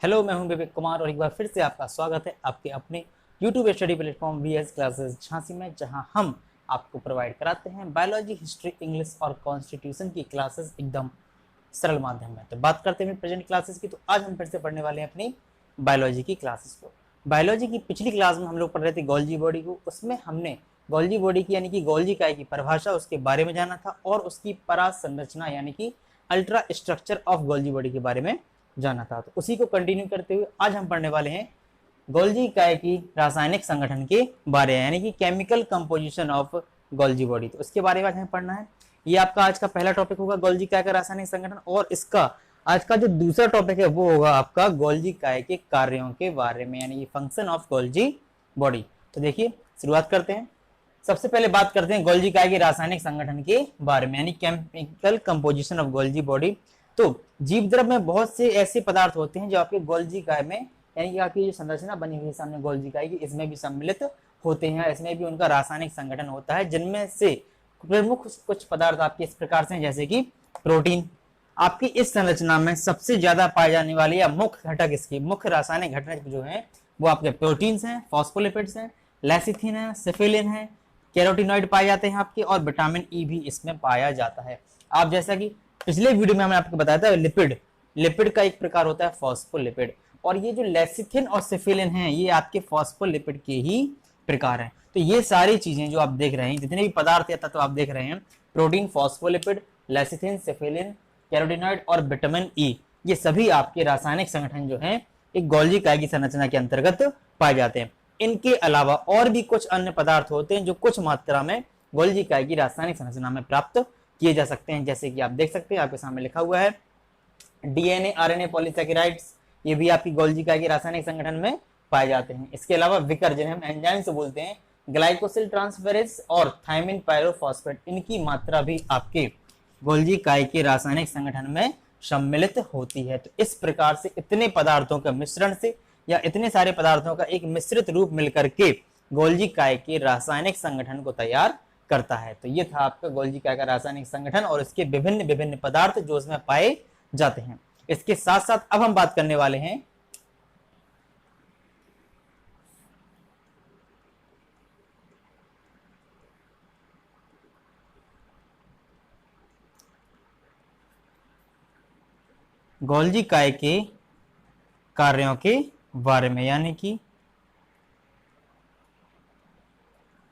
Hello, मैं हूं विवेक कुमार और एक बार फिर से आपका स्वागत है आपके अपने YouTube study platform VS classes Jhansi में, जहां हम आपको प्रोवाइड कराते हैं बायोलॉजी, हिस्ट्री, इंग्लिश और कॉन्स्टिट्यूशन की क्लासेस एकदम सरल माध्यम में। तो बात करते हैं प्रेजेंट क्लासेस की, तो आज हम फिर से पढ़ने वाले हैं अपनी बायोलॉजी की क्लासेस को। बायोलॉजी की पिछली क्लास में हम लोग पढ़ रहे थे गोल्जी बॉडी को। उसमें हमने गोल्जी बॉडी की यानी कि गोल्जी काय की परिभाषा, उसके बारे में जाना था और उसकी परासंरचना यानी कि ultra structure of Golgi body के बारे में जाना था। तो उसी को कंटिन्यू करते हुए आज हम पढ़ने वाले हैं गोल्जी काय की रासायनिक संगठन के बारे में, यानी कि chemical composition of Golgi body. तो उसके बारे में आज हमें पढ़ना है। ये आपका आज का पहला टॉपिक होगा गोल्जी काय का रासायनिक संगठन, और इसका आज का जो दूसरा टॉपिक है वो होगा आपका गोल्जी काय के कार्यों के बारे में, यानी कि फंक्शन ऑफ गोल्जी बॉडी। तो देखिए शुरुआत करते हैं। सबसे पहले बात करते हैं गोल्जी काय के रासायनिक संगठन के बारे में, यानी chemical composition of Golgi body. तो जीव द्रव में बहुत से ऐसे पदार्थ होते हैं जो आपके गोल्जी काय में, यानी कि आपकी जो संरचना बनी हुई है सामने गोल्जी काय की, इसमें भी सम्मिलित होते हैं। इसमें भी उनका रासायनिक संगठन होता है, जिनमें से प्रमुख कुछ पदार्थ आपके इस प्रकार से हैं, जैसे कि प्रोटीन। आपकी इस संरचना में सबसे ज्यादा पाए जाने वाले या मुख्य घटक, इसकी मुख्य रासायनिक घटक जो है वो आपके प्रोटीन्स हैं, फॉस्फोलिपिड्स हैं, लेसिथिन है, सिफिलिन है, कैरोटिनॉइड पाए जाते हैं आपके, और विटामिन ई भी इसमें पाया जाता है। आप जैसा कि पिछले वीडियो में हमने आपको बताया था, लिपिड का एक प्रकार होता है फॉस्फोलिपिड, और ये जो लेसिथिन और सिफिलिन हैं ये आपके फॉस्फोलिपिड के ही प्रकार हैं। तो ये सारी चीजें जो आप देख रहे हैं, जितने भी पदार्थ या तत्व आप देख रहे हैं, प्रोटीन, फॉस्फोलिपिड, लेसिथिन, सिफिलिन, कैरोटिनॉइड और विटामिन ई, ये सभी आपके रासायनिक संगठन जो है एक गोल्जी काय की संरचना के अंतर्गत पाए जाते हैं। इनके अलावा और भी कुछ अन्य पदार्थ होते हैं जो कुछ मात्रा में गोल्जी काय की रासायनिक संरचना में प्राप्त किए जा सकते हैं, जैसे कि आप देख सकते हैं आपके सामने लिखा हुआ है डीएनए, आरएनए, पॉलीसैकेराइड्स, ये भी आपकी गोल्जी काय के रासायनिक संगठन में पाए जाते हैं। इसके अलावा विकर, जिन्हें हम एंजाइम से बोलते हैं, ग्लाइकोसिल ट्रांसफेरेज और थायमिन पायरोफॉस्फेट, इनकी मात्रा भी आपके गोल्जी काय के रासायनिक संगठन में सम्मिलित होती है। तो इस प्रकार से इतने पदार्थों का मिश्रण से या इतने सारे पदार्थों का एक मिश्रित रूप मिलकर के गोल्जी काय के रासायनिक संगठन को तैयार करता है। तो ये था आपका गोल्जी काय का रासायनिक संगठन और इसके विभिन्न विभिन्न पदार्थ जो इसमें पाए जाते हैं। इसके साथ साथ अब हम बात करने वाले हैं गोल्जी काय के कार्यों के बारे में, यानी कि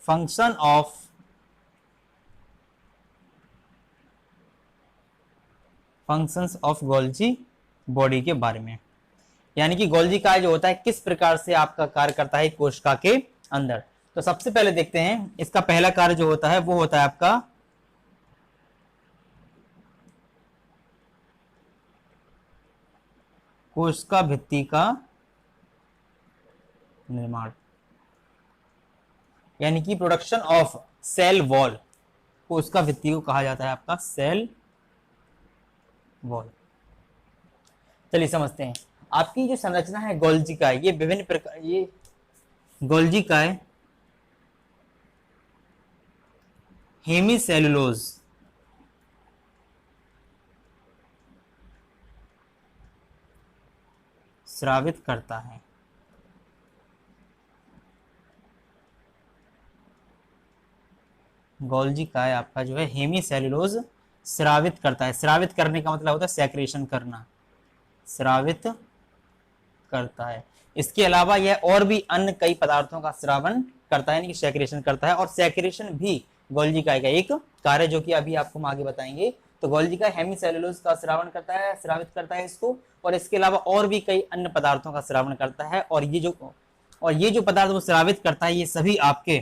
function functions of Golgi body के बारे में, यानी कि गोल्जी काय जो होता है किस प्रकार से आपका कार्य करता है कोशिका के अंदर। तो सबसे पहले देखते हैं इसका पहला कार्य जो होता है वो होता है आपका कोशिका भित्ति का निर्माण, यानी कि प्रोडक्शन ऑफ सेल वॉल। कोशिका भित्ति को कहा जाता है आपका सेल वॉल। चलिए समझते हैं आपकी जो संरचना है गोल्जी काय, ये विभिन्न प्रकार, ये गोल्जी काय हेमीसेलुलोज स्रावित करता है। गोल्जी काय आपका जो है हेमीसेलुलोज स्रावित करता है। स्रावित करने का मतलब होता है सेक्रेशन करना, स्रावित करता है। इसके अलावा यह और भी अन्य कई पदार्थों का स्रावन करता है, यानी कि सेक्रेशन करता है, और सेक्रेशन भी गोल्जी काय का एक कार्य, जो कि अभी आपको हम आगे बताएंगे। तो गोल्जी काय हेमीसेलुलोज का स्रावन करता है, स्रावित करता है इसको, और इसके अलावा और भी कई अन्य पदार्थों का स्रावन करता है, और ये जो पदार्थ वो स्रावित करता है ये सभी आपके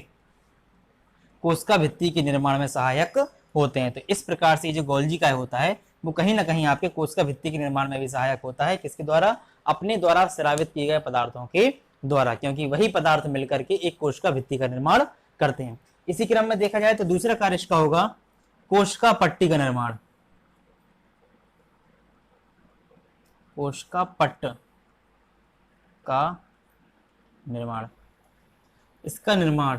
कोशिका भित्ति के निर्माण में सहायक होते हैं। तो इस प्रकार से जो गोल्जी काय होता है वो कहीं ना कहीं आपके कोशिका भित्ति के निर्माण में भी सहायक होता है। किसके द्वारा? अपने द्वारा स्रावित किए गए पदार्थों के द्वारा, क्योंकि वही पदार्थ मिलकर के एक कोशिका भित्ति का निर्माण करते हैं। इसी क्रम में देखा जाए तो दूसरा कार्य इसका होगा कोशिका पट्टी का निर्माण। कोशिका पट्ट का निर्माण, इसका निर्माण,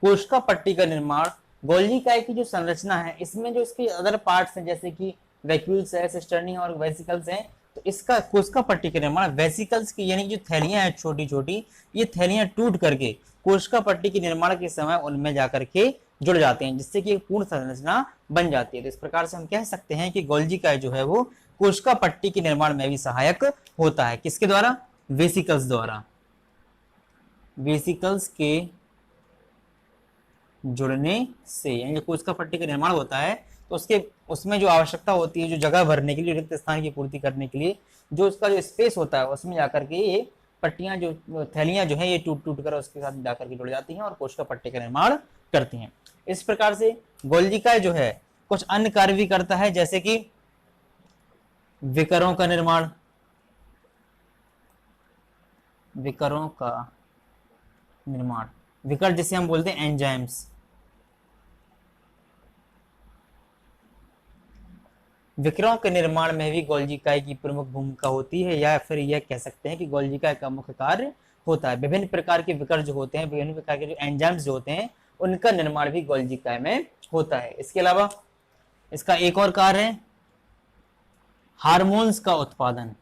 कोशिका पट्टी का निर्माण गोल्जी काय की जो संरचना है इसमें जो इसके अदर पार्ट्स हैं, जैसे कि वैक्यूल्स है, सिस्टर्नी और वेसिकल्स हैं, तो इसका कोशिका पट्टी का निर्माण वेसिकल्स की यानी जो थैलियां हैं छोटी छोटी, ये थैलियां टूट करके कोशिका पट्टी के निर्माण के समय उनमें जाकर के जुड़ जाते हैं, जिससे कि एक पूर्ण संरचना बन जाती है। तो इस प्रकार से हम कह सकते हैं कि गोल्जी काय जो है वो कोशिका पट्टी के निर्माण में भी सहायक होता है। किसके द्वारा? वेसिकल्स द्वारा। वेसिकल्स के जुड़ने से यानी कोशिका पट्टी का निर्माण होता है तो उसमें जो आवश्यकता होती है, जो जगह भरने के लिए, रिक्त स्थान की पूर्ति करने के लिए, जो उसका जो स्पेस होता है उसमें जाकर के ये पट्टियां जो थैलियां जो है ये टूट टूट कर उसके साथ जाकर के जुड़ जाती हैं और कोशिका पट्टी का निर्माण करती हैं। इस प्रकार से गोल्जी काय जो है कुछ अन्य कार्य भी करता है, जैसे कि विकरों का निर्माण, विकरों का निर्माण, विकर जिसे हम बोलते हैं एंजाइम्स, विकरों के निर्माण में भी गोल्जी काय की प्रमुख भूमिका होती है, या फिर यह कह सकते हैं कि गोल्जी काय का मुख्य कार्य होता है। विभिन्न प्रकार के विकर जो होते हैं, विभिन्न प्रकार के जो एंजाइम्स जो होते हैं, उनका निर्माण भी गोल्जी काय में होता है। इसके अलावा इसका एक और कार्य है हार्मोन्स का उत्पादन।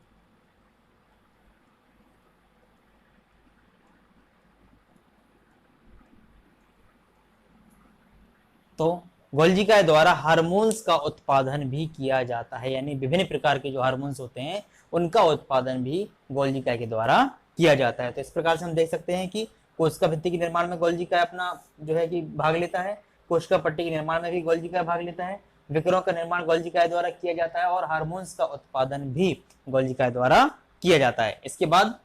तो गोल्जी काय द्वारा हार्मोन्स का उत्पादन भी किया जाता है, यानी विभिन्न प्रकार के जो हार्मोन्स होते हैं उनका उत्पादन भी गोल्जी काय के द्वारा किया जाता है। तो इस प्रकार से हम देख सकते हैं कि कोशिका भित्ति के निर्माण में गोल्जी काय अपना जो है कि भाग लेता है, कोशिका पट्टी के निर्माण में भी गोल्जी काय भाग लेता है, विकरों का निर्माण गोल्जी काय द्वारा किया जाता है और हार्मोन्स का उत्पादन भी गोल्जी काय द्वारा किया जाता है। इसके बाद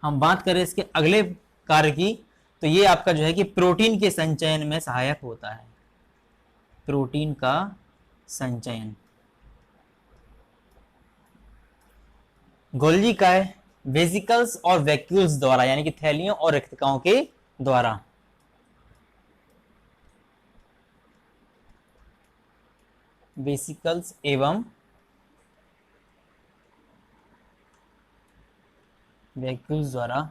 हम बात करें इसके अगले कार्य की, तो ये आपका जो है कि प्रोटीन के संचयन में सहायक होता है। प्रोटीन का संचयन गोल्जी काय वेसिकल्स और वैक्यूल्स द्वारा यानी कि थैलियों और रिक्तिकाओं के द्वारा वेसिकल्स एवं वैक्यूल्स द्वारा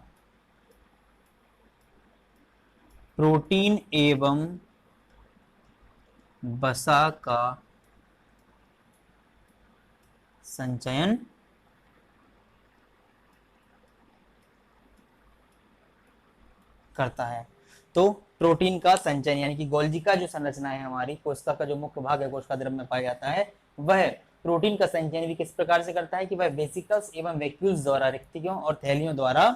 प्रोटीन एवं वसा का संचयन करता है। तो प्रोटीन का संचयन यानी कि गोल्जी का जो संरचना है, हमारी कोशिका का जो मुख्य भाग है कोशिका द्रव्य में पाया जाता है, वह प्रोटीन का संचयन भी किस प्रकार से करता है कि वह वेसिकल्स एवं वैक्यूल्स द्वारा रिक्तियों और थैलियों द्वारा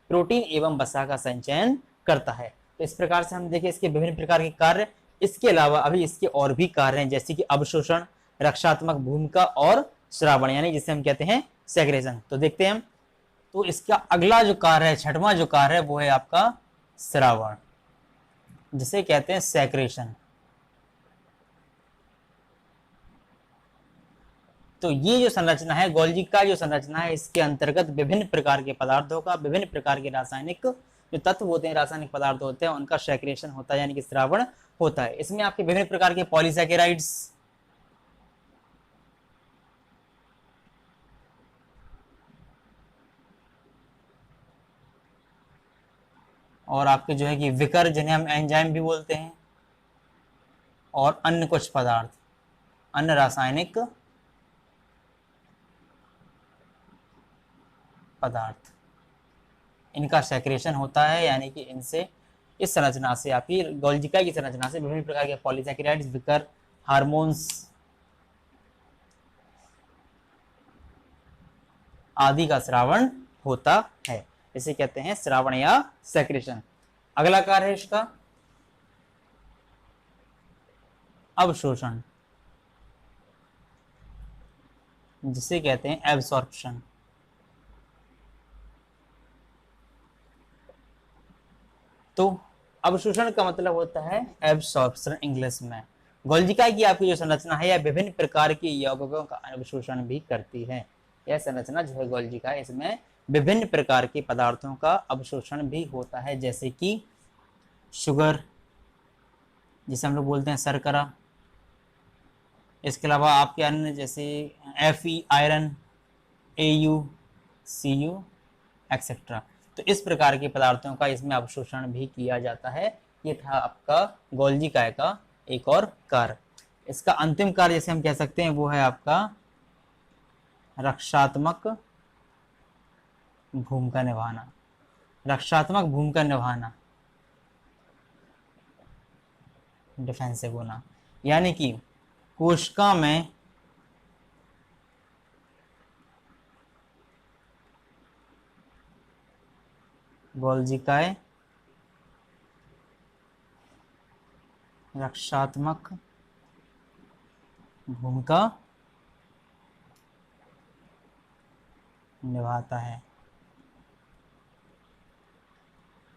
प्रोटीन एवं वसा का संचयन करता है। तो इस प्रकार से हम देखें इसके विभिन्न प्रकार के कार्य। इसके अलावा अभी इसके और भी कार्य हैं, जैसे कि अवशोषण, रक्षात्मक भूमिका और श्रावण यानी जिसे हम कहते हैं सेग्रेशन। तो देखते हैं हम। तो इसका अगला जो कार्य है, छठवां जो कार्य है, वो है आपका श्रावण, जिसे कहते हैं सेक्रेशन। तो ये जो संरचना है, गोल्जी का जो संरचना है, इसके अंतर्गत विभिन्न प्रकार के पदार्थों का, विभिन्न प्रकार के रासायनिक जो तत्व होते हैं, रासायनिक पदार्थ होते हैं, उनका सेक्रेशन होता है यानी कि श्रावण होता है। इसमें आपके विभिन्न प्रकार के पॉलीसैकेराइड्स और आपके जो है कि विकर जिन्हें हम एंजाइम भी बोलते हैं, और अन्य कुछ पदार्थ, अन्य रासायनिक पदार्थ, इनका सेक्रेशन होता है, यानी कि इनसे, इस संरचना से, आपकी गोल्जी काय की संरचना से विभिन्न प्रकार के पॉलीसैकेराइड्स, विकर, हार्मोन्स आदि का श्रावण होता है। इसे कहते हैं श्रावण या सेक्रेशन। अगला कार्य है इसका अवशोषण, जिसे कहते हैं एब्सॉर्प्शन। तो अवशोषण का मतलब होता है एब्सॉर्प्शन इंग्लिश में। गोल्जी काय की आपकी जो संरचना है, यह विभिन्न प्रकार के यौगिकों का अवशोषण भी करती है। यह संरचना जो है गोल्जी काय, इसमें विभिन्न प्रकार के पदार्थों का अवशोषण भी होता है, जैसे कि शुगर, जिसे हम लोग बोलते हैं शर्करा। इसके अलावा आपके अन्य जैसे Fe, iron, Au, Cu etcetera. तो इस प्रकार के पदार्थों का इसमें अवशोषण भी किया जाता है। ये था आपका गोल्जी काय का एक और कार्य। इसका अंतिम कार्य जैसे हम कह सकते हैं वो है आपका रक्षात्मक भूमिका निभाना, रक्षात्मक भूमिका निभाना, डिफेंसिव होना, यानी कि कोशिका में गोल्जिकाएं रक्षात्मक भूमिका निभाता है,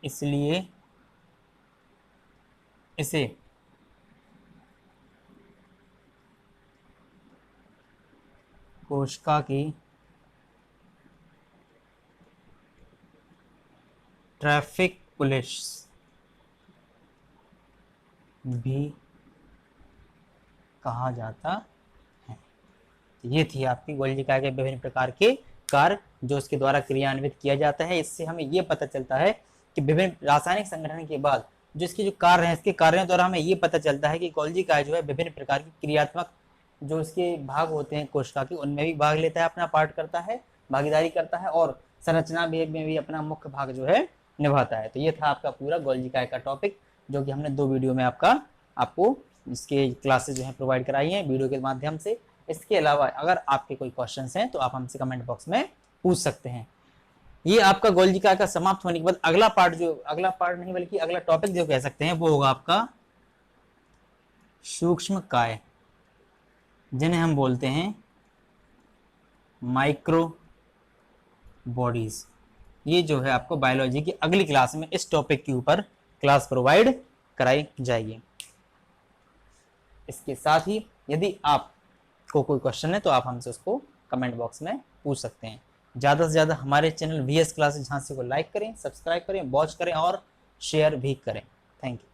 इसलिए इसे कोशिका की ट्रैफिक पुलिस भी कहा जाता है। ये थी आपकी गोल्जिका के विभिन्न प्रकार के कार्य जो इसके द्वारा क्रियान्वित किया जाता है। इससे हमें ये पता चलता है कि विभिन्न रासायनिक संगठन के बाद जो इसके जो कार्य हैं, इसके कार्यों द्वारा हमें ये पता चलता है कि गोल्जिका जो है विभिन्न प्रकार की क्रियात्मक जो इसके भाग होते हैं कोशिका के, उनमें भी भाग लेता है, अपना पार्ट करता है, भागीदारी करता है और संरचना में भी अपना मुख्य भाग जो है निभाता है। तो ये था आपका पूरा गोल्जिका का टॉपिक जो कि हमने 2 वीडियो में आपको इसके क्लासेस जो है प्रोवाइड कराई हैं वीडियो के माध्यम से। इसके अलावा अगर आपके कोई क्वेश्चंस हैं तो आप हमसे कमेंट बॉक्स में पूछ सकते हैं। ये आपका गोल्जिका का समाप्त होने के बाद अगला पार्ट नहीं बल्कि अगला टॉपिक जो कह सकते हैं वो होगा आपका सूक्ष्म काय, जिन्हें हम बोलते हैं माइक्रो बॉडीज। ये जो है आपको बायोलॉजी की अगली क्लास में इस टॉपिक के ऊपर क्लास प्रोवाइड कराई जाएगी। इसके साथ ही यदि आपको कोई क्वेश्चन है तो आप हमसे उसको कमेंट बॉक्स में पूछ सकते हैं। ज़्यादा से ज़्यादा हमारे चैनल VS क्लासेस झांसी को लाइक करें, सब्सक्राइब करें, वॉच करें और शेयर भी करें। Thank you.